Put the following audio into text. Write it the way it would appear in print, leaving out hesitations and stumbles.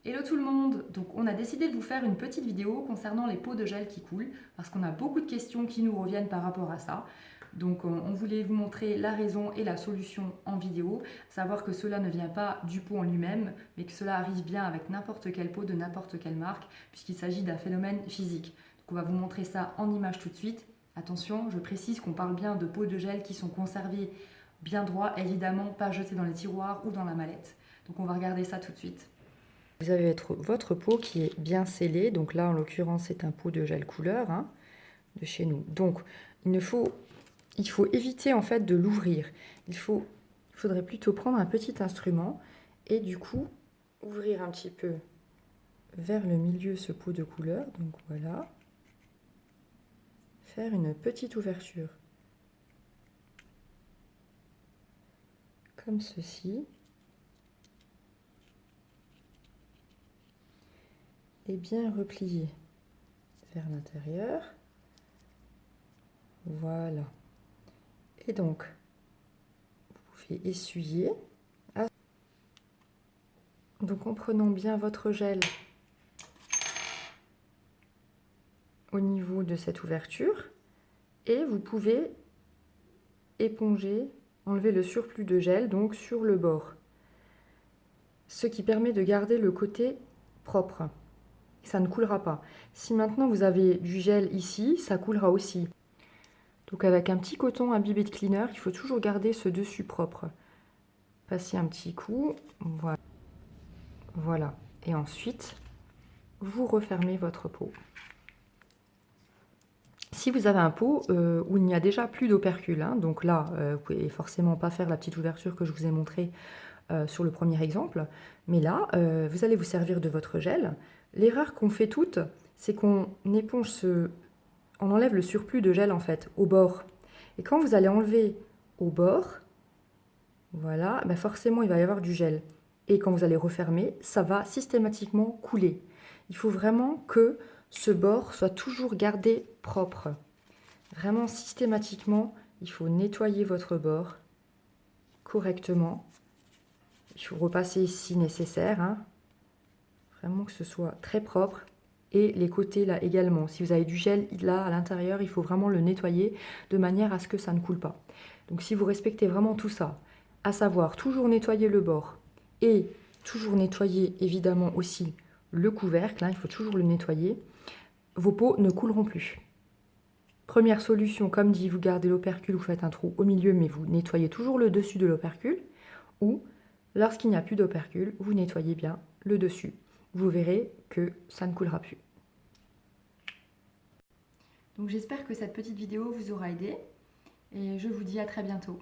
Hello tout le monde! Donc on a décidé de vous faire une petite vidéo concernant les pots de gel qui coulent parce qu'on a beaucoup de questions qui nous reviennent par rapport à ça. Donc on voulait vous montrer la raison et la solution en vidéo, savoir que cela ne vient pas du pot en lui-même, mais que cela arrive bien avec n'importe quel pot de n'importe quelle marque, puisqu'il s'agit d'un phénomène physique. Donc on va vous montrer ça en image tout de suite. Attention, je précise qu'on parle bien de pots de gel qui sont conservés bien droits, évidemment pas jetés dans les tiroirs ou dans la mallette. Donc on va regarder ça tout de suite. Vous avez votre pot qui est bien scellé. Donc là, en l'occurrence, c'est un pot de gel couleur de chez nous. Donc, il faut éviter en fait de l'ouvrir. Il faudrait plutôt prendre un petit instrument et du coup, ouvrir un petit peu vers le milieu ce pot de couleur. Donc voilà. Faire une petite ouverture. Comme ceci. Et bien replier vers l'intérieur. Voilà. Et donc, vous pouvez essuyer. Donc en prenant bien votre gel au niveau de cette ouverture, et vous pouvez éponger, enlever le surplus de gel donc sur le bord. Ce qui permet de garder le côté propre. Ça ne coulera pas. Si maintenant vous avez du gel ici, ça coulera aussi. Donc avec un petit coton imbibé de cleaner, il faut toujours garder ce dessus propre. Passez un petit coup, voilà. Voilà. Et ensuite, vous refermez votre pot. Si vous avez un pot où il n'y a déjà plus d'opercule, donc là, vous ne pouvez forcément pas faire la petite ouverture que je vous ai montrée sur le premier exemple, mais là, vous allez vous servir de votre gel. L'erreur qu'on fait toutes, c'est qu'on on enlève le surplus de gel en fait, au bord. Et quand vous allez enlever au bord, voilà, ben forcément il va y avoir du gel. Et quand vous allez refermer, ça va systématiquement couler. Il faut vraiment que ce bord soit toujours gardé propre. Vraiment systématiquement, il faut nettoyer votre bord correctement. Il faut repasser si nécessaire. Vraiment que ce soit très propre. Et les côtés là également. Si vous avez du gel là à l'intérieur, il faut vraiment le nettoyer de manière à ce que ça ne coule pas. Donc si vous respectez vraiment tout ça, à savoir toujours nettoyer le bord et toujours nettoyer évidemment aussi le couvercle, il faut toujours le nettoyer, vos pots ne couleront plus. Première solution, comme dit, vous gardez l'opercule, vous faites un trou au milieu, mais vous nettoyez toujours le dessus de l'opercule. Ou, lorsqu'il n'y a plus d'opercule, vous nettoyez bien le dessus. Vous verrez que ça ne coulera plus. Donc j'espère que cette petite vidéo vous aura aidé et je vous dis à très bientôt.